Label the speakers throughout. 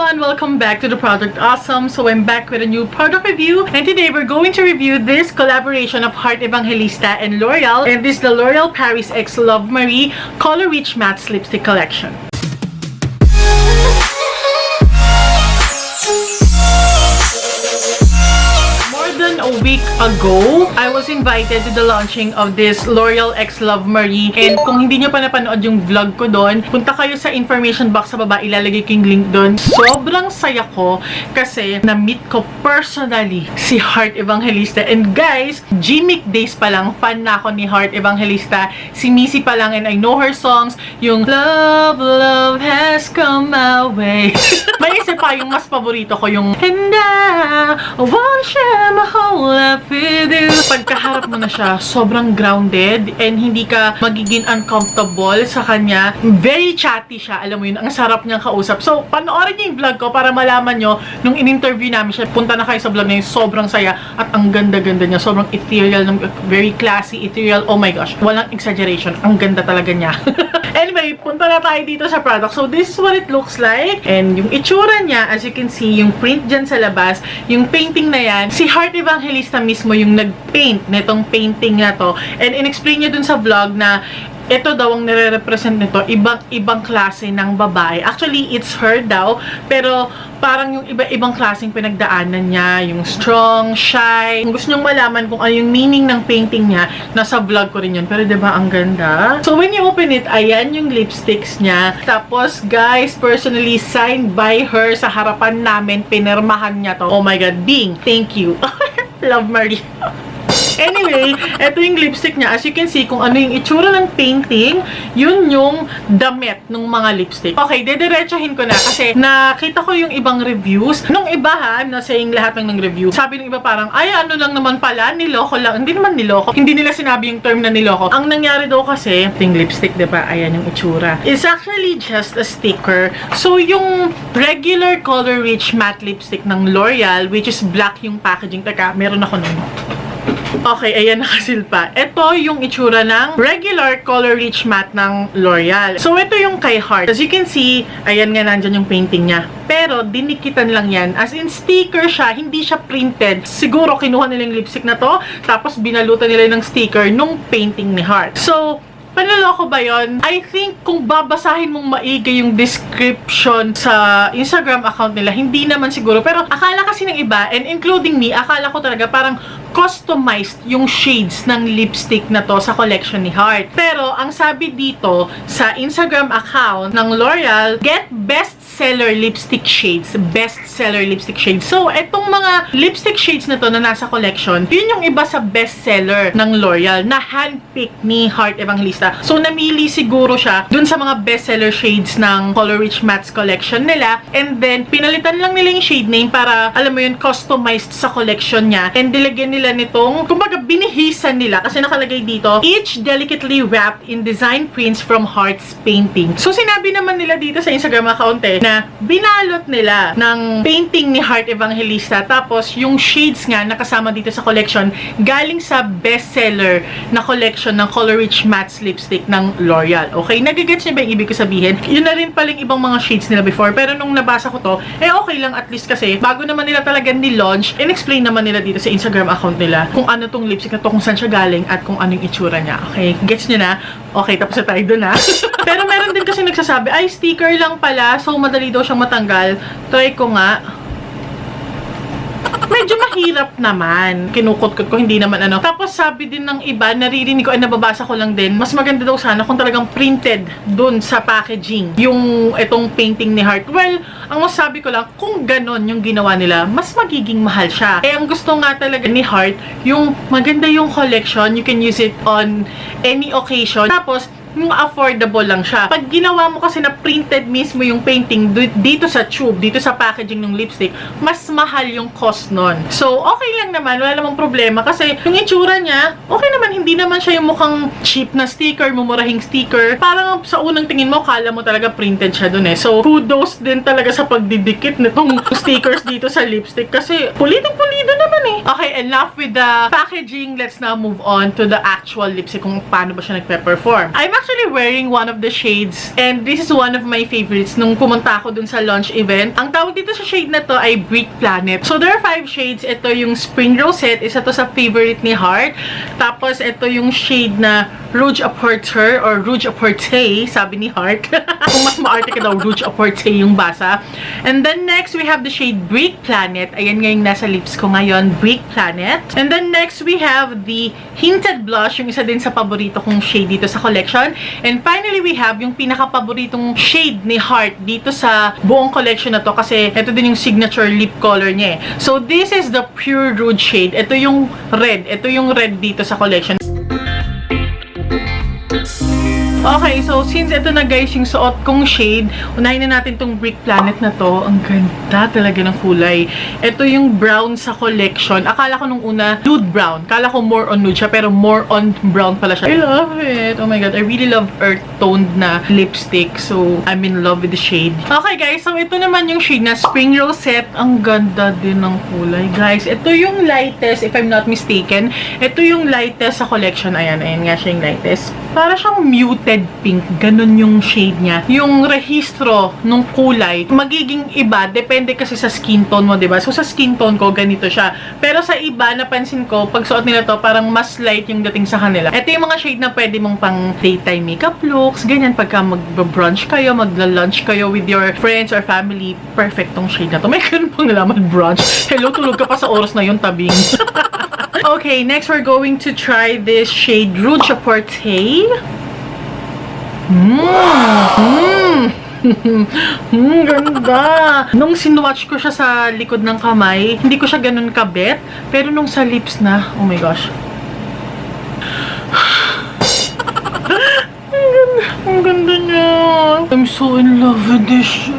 Speaker 1: everyone! Welcome back to the Product Awesome. So I'm back with a new product review, and today we're going to review this collaboration of Heart Evangelista and L'Oreal, and this is the L'Oreal Paris X Love Marie Color Rich Matte Lipstick Collection. A week ago, I was invited to the launching of this L'Oreal X Love Marie, and kung hindi nyo pa napanood yung vlog ko doon, punta kayo sa information box sa baba, ilalagay ko yung link doon. Sobrang saya ko kasi na-meet ko personally si Heart Evangelista, and guys, gimmick days pa lang, fan na ako ni Heart Evangelista. Si Missy pa lang, and I know her songs, yung Love, Love Has Come My Way. May isa pa, yung mas paborito ko, yung And I wanna share my whole life with you. Pagkaharap mo na siya, sobrang grounded and hindi ka magiging uncomfortable sa kanya. Very chatty siya, alam mo yun, ang sarap niyang kausap. So, panoorin niyo yung vlog ko para malaman nyo, nung in-interview namin siya, punta na kayo sa vlog na yun, sobrang saya at ang ganda-ganda niya, sobrang ethereal, very classy, ethereal, oh my gosh, walang exaggeration, ang ganda talaga niya. Anyway, punta na tayo dito sa product. So, this is what it looks like, and yung itsura niya, as you can see, yung print dyan sa labas, yung painting na yan, si Heart Evangelista mismo yung nag-paint netong painting na to, and in-explain niya dun sa vlog na ito daw ang nire-represent nito, ibang klase ng babae. Actually, it's her daw, pero parang yung iba-ibang klaseng pinagdaanan niya, yung strong, shy. Kung gusto nyong malaman kung ano yung meaning ng painting niya, nasa vlog ko rin yun. Pero diba, ang ganda? So, when you open it, ayan yung lipsticks niya. Tapos, guys, personally signed by her sa harapan namin, pinirmahan niya to. Oh my God, Bing, thank you. Love Marie. Anyway, ito yung lipstick niya. As you can see, kung ano yung itsura ng painting, yun yung damit ng mga lipstick. Okay, dediretsahin ko na kasi nakita ko yung ibang reviews. Nung iba ha, na saying lahat ng review, sabi ng iba parang, ay ano lang naman pala, niloko lang. Hindi naman niloko. Hindi nila sinabi yung term na niloko. Ang nangyari daw kasi, yung lipstick, diba? Ayan yung itsura. It's actually just a sticker. So, yung regular color rich matte lipstick ng L'Oreal, which is black yung packaging. Teka, meron ako nun. Okay, ayan, nakasilpa. Ito yung itsura ng regular color rich matte ng L'Oreal. So, ito yung kay Heart. As you can see, ayan nga, nandyan yung painting niya. Pero, dinikitan lang yan. As in, sticker siya, hindi siya printed. Siguro, kinuha nila yung lipstick na to, tapos binalutan nila ng sticker nung painting ni Heart. So, panloloko ba yun? I think kung babasahin mong maigi yung description sa Instagram account nila, hindi naman siguro. Pero akala kasi ng iba, and including me, akala ko talaga parang customized yung shades ng lipstick na to sa collection ni Heart. Pero ang sabi dito sa Instagram account ng L'Oreal, get bestseller lipstick shades. Bestseller lipstick shades. So, etong mga lipstick shades na to na nasa collection, yun yung iba sa bestseller ng L'Oreal na handpick ni Heart Evangelista. So, namili siguro siya dun sa mga bestseller shades ng Color Rich Mattes collection nila, and then pinalitan lang nila yung shade name para, alam mo yun, customized sa collection niya, and dilagyan nila nitong, kumbaga binihisan nila kasi nakalagay dito, each delicately wrapped in design prints from Heart's painting. So, sinabi naman nila dito sa Instagram account na binalot nila ng painting ni Heart Evangelista, tapos yung shades nga nakasama dito sa collection galing sa bestseller na collection ng Color Rich Matte Lipstick ng L'Oreal. Okay? Nagigets niyo ba yung ibig ko sabihin? Yun na rin paling ibang mga shades nila before, pero nung nabasa ko to, okay lang at least kasi bago naman nila talaga ni-launch, in-explain naman nila dito sa Instagram account nila kung ano tong lipstick na to, kung saan siya galing at kung ano yung itsura niya. Okay? Gets niyo na? Okay, tapos na tayo dun ha. Pero meron din kasi nagsasabi, ay sticker lang pala, so madali daw siyang matanggal. Try ko nga. Medyo mahirap naman. Kinukot-kot ko, hindi naman ano. Tapos sabi din ng iba, naririnig ko, ay nababasa ko lang din, mas maganda daw sana kung talagang printed dun sa packaging yung itong painting ni Heart. Well, ang masabi ko lang, kung ganon yung ginawa nila, mas magiging mahal siya. Eh, ang gusto nga talaga ni Heart, yung maganda yung collection, you can use it on any occasion. Tapos, yung affordable lang siya. Pag ginawa mo kasi na printed mismo yung painting dito sa tube, dito sa packaging ng lipstick, mas mahal yung cost nun. So, okay lang naman. Wala namang problema kasi yung itsura niya, okay naman. Hindi naman siya yung mukhang cheap na sticker, mumurahing sticker. Parang sa unang tingin mo, kala mo talaga printed siya dun eh. So, kudos din talaga sa pagdidikit nitong stickers dito sa lipstick kasi pulitong-pulido naman eh. Okay, enough with the packaging. Let's now move on to the actual lipstick kung paano ba siya nagpe-perform. I'm actually wearing one of the shades and this is one of my favorites nung pumunta ako dun sa launch event. Ang tawag dito sa shade na to ay Brick Planet. So there are 5 shades. Ito yung Spring Rosette. Isa to sa favorite ni Heart. Tapos ito yung shade na Rouge Apporter or Rouge Apporte, sabi ni Heart. Kung mas maarte ka daw, Rouge Apporte yung basa. And then next, we have the shade Brick Planet. Ayan nga yung nasa lips ko ngayon, Brick Planet. And then next, we have the Hinted Blush, yung isa din sa paborito kong shade dito sa collection. And finally, we have yung pinaka-paboritong shade ni Heart dito sa buong collection na to kasi ito din yung signature lip color niya eh. So, this is the Pure Rouge shade. Ito yung red. Ito yung red dito sa collection. Okay, so since ito na guys yung suot kong shade, unahin na natin tong Brick Planet na to. Ang ganda talaga ng kulay. Ito yung brown sa collection. Akala ko nung una, nude brown. Akala ko more on nude siya, pero more on brown pala siya. I love it. Oh my god, I really love earth-toned na lipstick. So, I'm in love with the shade. Okay guys, so ito naman yung shade na Spring Rosette. Ang ganda din ng kulay. Guys, ito yung lightest, if I'm not mistaken. Ito yung lightest sa collection. Ayan, ayan nga siya yung lightest. Para siyang muted pink. Ganun yung shade niya. Yung rehistro nung kulay, magiging iba. Depende kasi sa skin tone mo, diba? So, sa skin tone ko, ganito siya. Pero sa iba, napansin ko, pag suot nila to, parang mas light yung dating sa kanila. Ito yung mga shade na pwede mong pang daytime makeup looks. Ganyan, pagka mag-brunch kayo, magla-lunch kayo with your friends or family, perfect tong shade na to. May ganun pang nalaman brunch. Hello, tulog ka pa sa oras na yun, tabing. Okay, next we're going to try this shade Rouge Apporte. Ganda. Nung sinwatch ko siya sa likod ng kamay, hindi ko siya ganun kabet. Pero nung sa lips na, oh my gosh. Ang ganda niya. I'm so in love with this shade.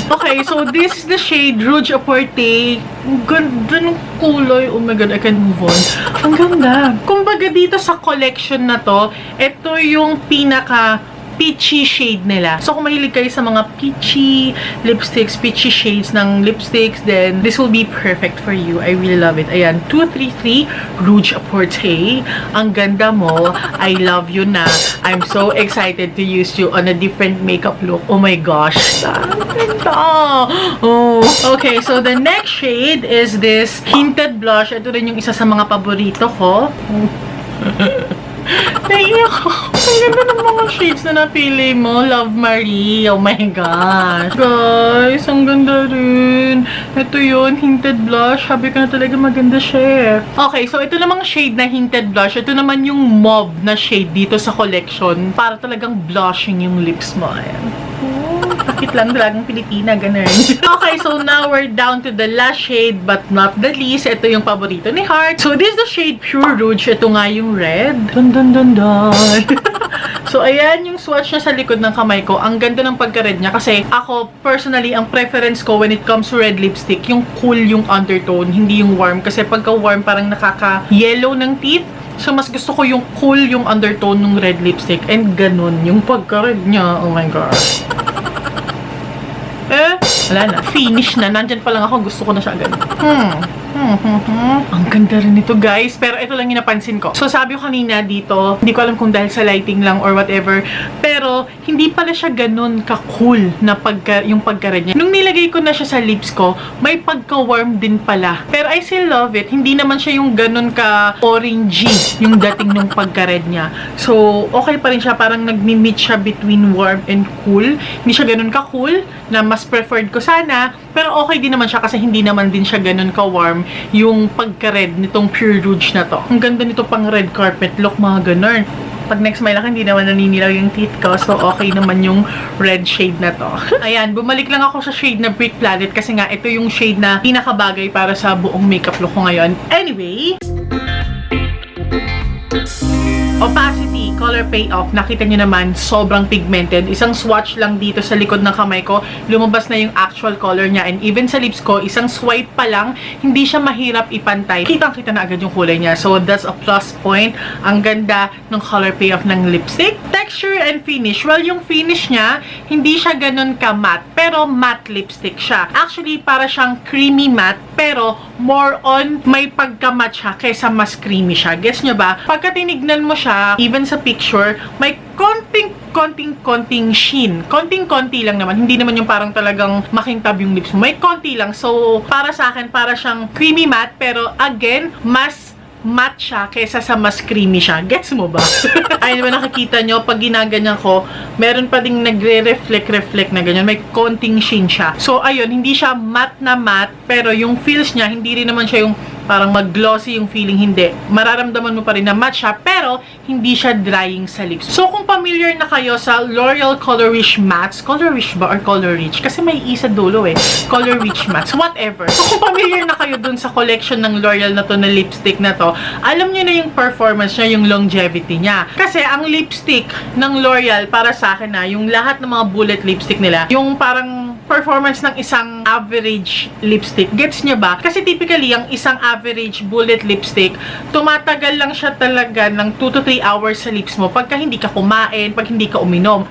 Speaker 1: Okay, so this is the shade Rouge Apporte. Ang ganda ng kulay. Oh my god, I can't move on. Ang ganda. Kumbaga dito sa collection na to, ito yung pinaka peachy shade nila. So, kung mahilig kayo sa mga peachy lipsticks, peachy shades ng lipsticks, then this will be perfect for you. I really love it. Ayan, 233 Rouge Apporte. Ang ganda mo. I love you na. I'm so excited to use you on a different makeup look. Oh my gosh. Ang ganda. Oh. Okay, so the next shade is this Hinted Blush. Ito rin yung isa sa mga paborito ko. Naiiyak ako. Ang ganda ng mga shades na napili mo. Love Marie. Oh my gosh. Guys, ang ganda rin. Ito yun, Hinted Blush. Sabi ko na talaga maganda siya. Okay, so ito namang shade na Hinted Blush. Ito naman yung mauve na shade dito sa collection. Para talagang blushing yung lips mo. Ayan. Bakit lang talagang Pilipina, ganun. Okay, so now we're down to the last shade but not the least. Ito yung paborito ni Heart. So this is the shade Pure Rouge. Ito nga yung red. Dun dun dun dun. So ayan yung swatch niya sa likod ng kamay ko. Ang ganda ng pagka-red niya kasi ako personally, ang preference ko when it comes to red lipstick, yung cool yung undertone, hindi yung warm. Kasi pagka warm parang nakaka-yellow ng teeth. So, mas gusto ko yung cool yung undertone ng red lipstick. And ganun, yung pagka-red niya. Oh my gosh. Wala na. Finish na. Nandyan pa lang ako. Gusto ko na siya agad. Ang ganda rin ito, guys. Pero ito lang yung napansin ko. So, sabi ko kanina dito, hindi ko alam kung dahil sa lighting lang or whatever. Pero, hindi pala siya ganun ka-cool na yung pagka-red niya. Nung nilagay ko na siya sa lips ko, may pagka-warm din pala. Pero I still love it. Hindi naman siya yung ganun ka-orangey yung dating nung pagka-red niya. So, okay pa rin siya. Parang nagmi-meet siya between warm and cool. Hindi siya ganun ka-cool na mas preferred ko sana. Pero okay din naman siya kasi hindi naman din siya ganun ka-warm yung pagka-red nitong Pure Rouge na to. Ang ganda nito pang red carpet look, mga ganun. Pag next smile ako, hindi naman naninilaw yung teeth ko. So, okay naman yung red shade na to. Ayan, bumalik lang ako sa shade na Brick Planet kasi nga, ito yung shade na pinakabagay para sa buong makeup look ko ngayon. Anyway, opacity, color payoff, nakita nyo naman, sobrang pigmented. Isang swatch lang dito sa likod ng kamay ko, lumabas na yung actual color niya. And even sa lips ko, isang swipe pa lang, hindi siya mahirap ipantay. Kitang-kita na agad yung kulay niya. So, that's a plus point. Ang ganda ng color payoff ng lipstick. Texture and finish. Well, yung finish niya, hindi siya ganun ka matte, pero matte lipstick siya. Actually, para siyang creamy matte, pero more on may pagka-matte siya kaysa mas creamy siya. Gets nyo ba? Pagka tinignan mo siya, even sa picture, may konting sheen. Konting-konti lang naman. Hindi naman yung parang talagang makintab yung lips mo. May konti lang. So, para sa akin, para siyang creamy matte. Pero, again, mas matte siya kaysa sa mas creamy siya. Gets mo ba? Ayun naman nakikita nyo, pag ginaganyan ko, meron pa ding nagre-reflect na ganyan. May konting sheen siya. So, ayun, hindi siya matte na matte. Pero, yung feels niya, hindi rin naman siya yung parang mag-glossy yung feeling, hindi. Mararamdaman mo pa rin na matte siya, pero hindi siya drying sa lips. So, kung familiar na kayo sa L'Oreal Color Rich Mattes, Color Rich ba or Color Rich? Kasi may isa dulo eh. Color Rich Mattes, whatever. So, kung familiar na kayo dun sa collection ng L'Oreal na to, na lipstick na to, alam niyo na yung performance niya, yung longevity niya. Kasi, ang lipstick ng L'Oreal, para sa akin na, yung lahat ng mga bullet lipstick nila, yung parang performance ng isang average lipstick. Gets niyo ba? Kasi typically, ang isang average bullet lipstick, tumatagal lang siya talaga ng 2 to 3 hours sa lips mo pagka hindi ka kumain, pag hindi ka uminom.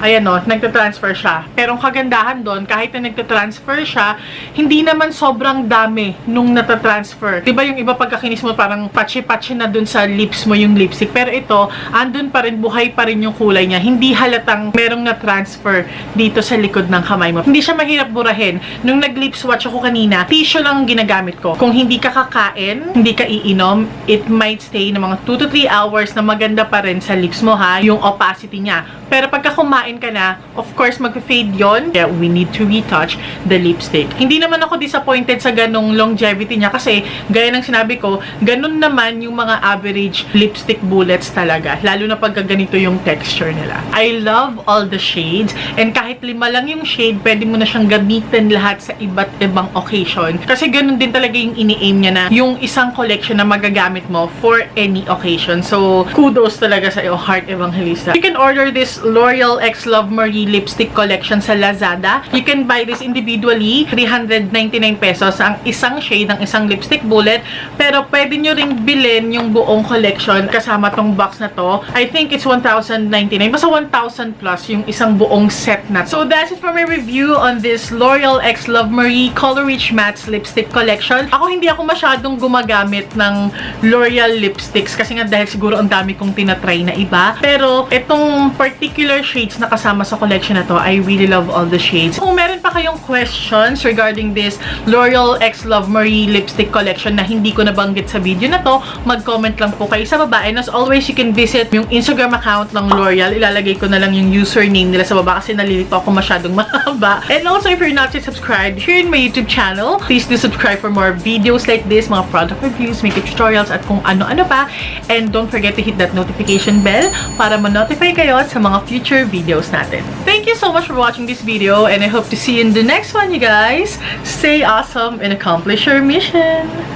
Speaker 1: Ayan o, nagtatransfer siya. Pero ang kagandahan doon, kahit na nagtatransfer siya, hindi naman sobrang dami nung natatransfer. Diba yung iba pagkakinis mo parang patchy-patchy na dun sa lips mo yung lipstick. Pero ito, andun pa rin, buhay pa rin yung kulay niya. Hindi halatang merong na-transfer dito sa likod ng kamay mo. Hindi siya mahirap burahin. Nung nag-lip swatch ako kanina, tissue lang ginagamit ko. Kung hindi ka kakain, hindi ka iinom, it might stay ng mga 2 to 3 hours na maganda pa rin sa lips mo ha, yung opacity niya. Pero pagka kumain ka na, of course, mag-fade yon. Kaya we need to retouch the lipstick. Hindi naman ako disappointed sa ganong longevity niya kasi, gaya ng sinabi ko, ganun naman yung mga average lipstick bullets talaga. Lalo na pagka ganito yung texture nila. I love all the shades and kahit 5 lang yung shade, pwede mo na siyang gamitin lahat sa iba't ibang occasion. Kasi ganun din talaga yung ini-aim niya na yung isang collection na magagamit mo for any occasion. So, kudos talaga sa iyo, Heart Evangelista. You can order this L'Oreal X Love Marie lipstick collection sa Lazada. You can buy this individually, 399 pesos ang isang shade ng isang lipstick bullet. Pero pwede nyo ring bilhin yung buong collection kasama tong box na to. I think it's 1,099. Basta 1,000 plus yung isang buong set na. So that's it for my review on this L'Oreal X Love Marie Color Rich Matte lipstick collection. Ako hindi ako masyadong gumagamit ng L'Oreal lipsticks kasi nga dahil siguro ang dami kong tinatry na iba. Pero itong particular shades na kasama sa collection na to, I really love all the shades. Kung meron pa kayong questions regarding this L'Oreal X Love Marie lipstick collection na hindi ko nabanggit sa video na to, mag-comment lang po kayo sa baba. And as always, you can visit yung Instagram account ng L'Oreal. Ilalagay ko na lang yung username nila sa baba kasi nalilito ako masyadong mahaba. And also, if you're not yet subscribed here in my YouTube channel, please do subscribe for more videos like this, mga product reviews, makeup tutorials, at kung ano-ano pa. And don't forget to hit that notification bell para ma-notify kayo sa mga future videos natin. Thank you so much for watching this video and I hope to see you in the next one, you guys. Stay awesome and accomplish your mission.